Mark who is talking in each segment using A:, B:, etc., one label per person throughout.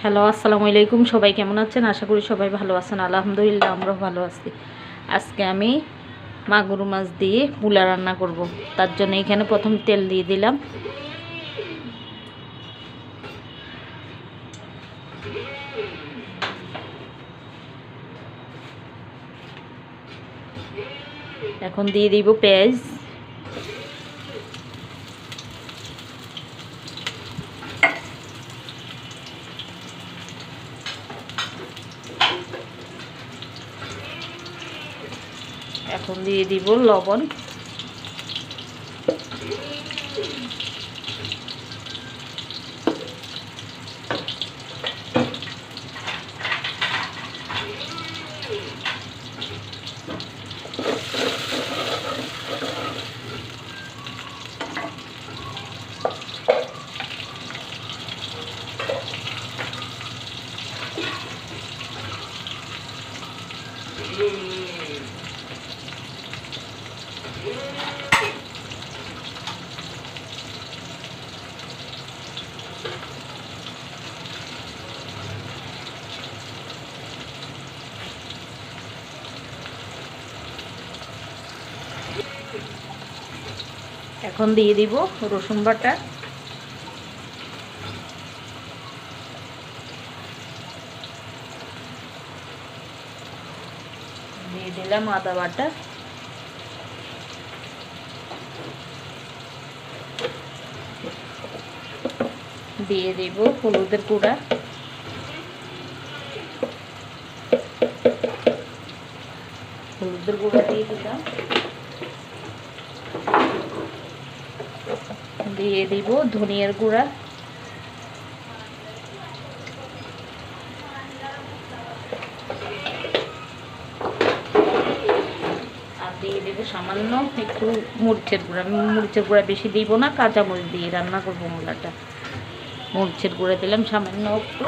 A: Hello, আসসালামু আলাইকুম। সবাই কেমন আছেন? আশা করি সবাই ভালো আছেন। আলহামদুলিল্লাহ, আমরাও ভালো আছি। আজকে আমি মাগুর মাছ দিয়ে পোলা রান্না করব। তার জন্য এখানে প্রথম তেল দিয়ে দিলাম। এখন দিয়ে দিব পেঁয়াজ, এখন দিয়ে দিব লবণ, এখন দিয়ে দিব রসুন বাটা, দিয়ে দিলাম আদা বাটা, দিয়ে দিব হলুদের গুঁড়া, দিয়ে দিলাম, দিয়ে দিব ধনিয়ার গুঁড়া, আর দিয়ে দেব সামান্য একটু মরিচের গুঁড়া। আমি মরিচের গুঁড়া বেশি দিব না, কাঁচা মরিচ দিয়ে রান্না করবো মোলাটা। মরিচের গুঁড়া দিলাম সামান্য একটু।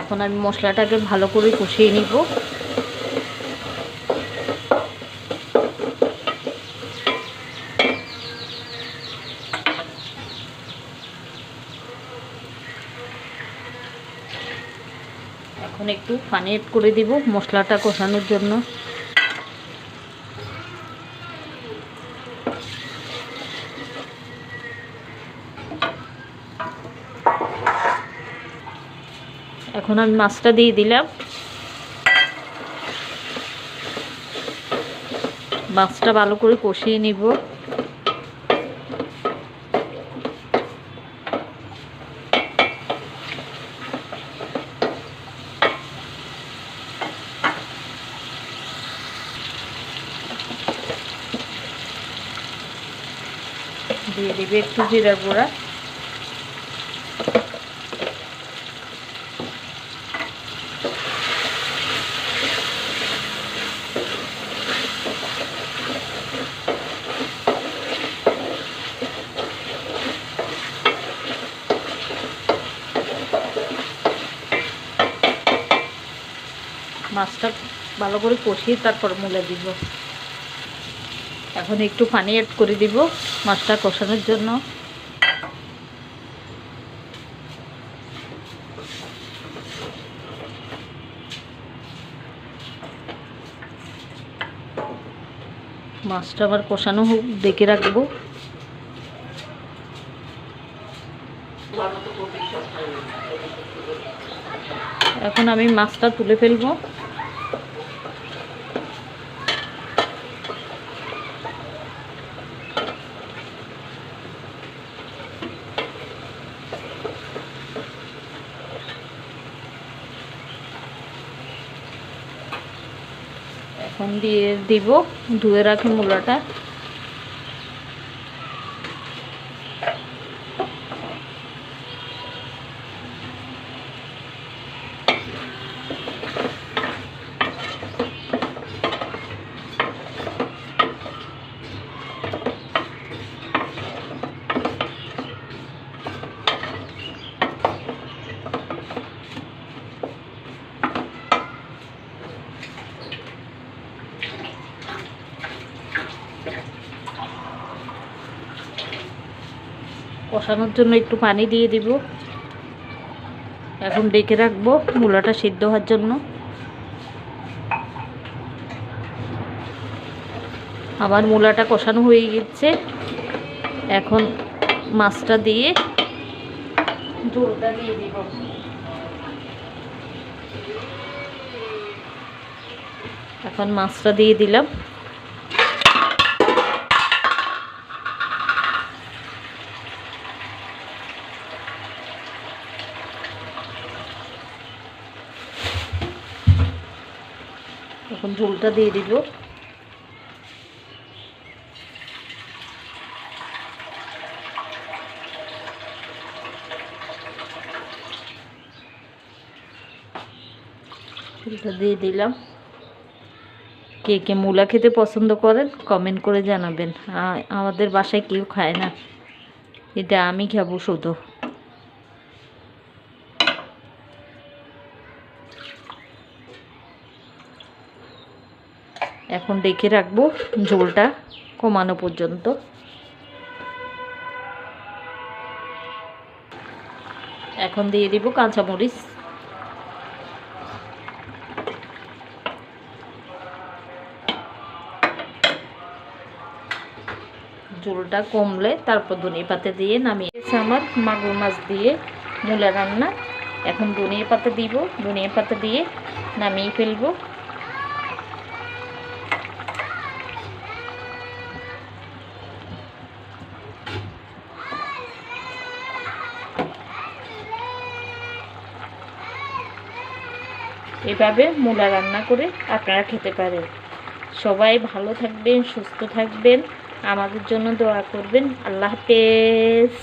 A: এখন আমি মশলাটাকে ভালো করে কষিয়ে নিব। এখন একটু পানি এড করে দিব মশলাটা কষানোর জন্য। এখন আমি মাছটা দিয়ে দিলাম। মাছটা ভালো করে কষিয়ে নিব। দিয়ে দিবে একটু জিরার গুঁড়া, মাছটা ভালো করে কষিয়ে তারপর মুলে দিব। এখন একটু পানি অ্যাড করে দিব মাছটা কষানোর জন্য। মাছটা আবার কষানো হোক, দেখে রাখবো। এখন আমি মাছটা তুলে ফেলবো। এখন দিয়ে দিব ধুয়ে রাখি মূলাটা। কষানোর জন্য একটু পানি দিয়ে দিব। এখন ডেকে রাখবো মূলাটা সিদ্ধ হওয়ার জন্য। আমার মূলাটা কষানো হয়ে গেছে, এখন মাছটা দিয়ে ঝোলটা দিয়ে দিব। এখন মাছটা দিয়ে দিলাম। এখন ঝোলটা দিয়ে দিব। ঝোলটা দিয়ে দিলাম। কে কে মূলা খেতে পছন্দ করেন কমেন্ট করে জানাবেন। আমাদের বাসায় কেউ খায় না, এটা আমি খাবো শুধু। এখন ডেকে রাখবো ঝোলটা কমানো পর্যন্ত। এখন দিয়ে দিব কাঁচামরিচ। ঝোলটা কমলে তারপর ধনিয়া পাতা দিয়ে নামিয়ে আমার মাগুর মাছ দিয়ে মূলা রান্না। এখন ধনিয়া পাতা দিব, ধনিয়া পাতা দিয়ে নামিয়ে ফেলবো। এভাবে মূলা রান্না করে আপনারা খেতে পারেন। সবাই ভালো থাকবেন, সুস্থ থাকবেন, আমাদের জন্য দোয়া করবেন। আল্লাহ হাফেজ।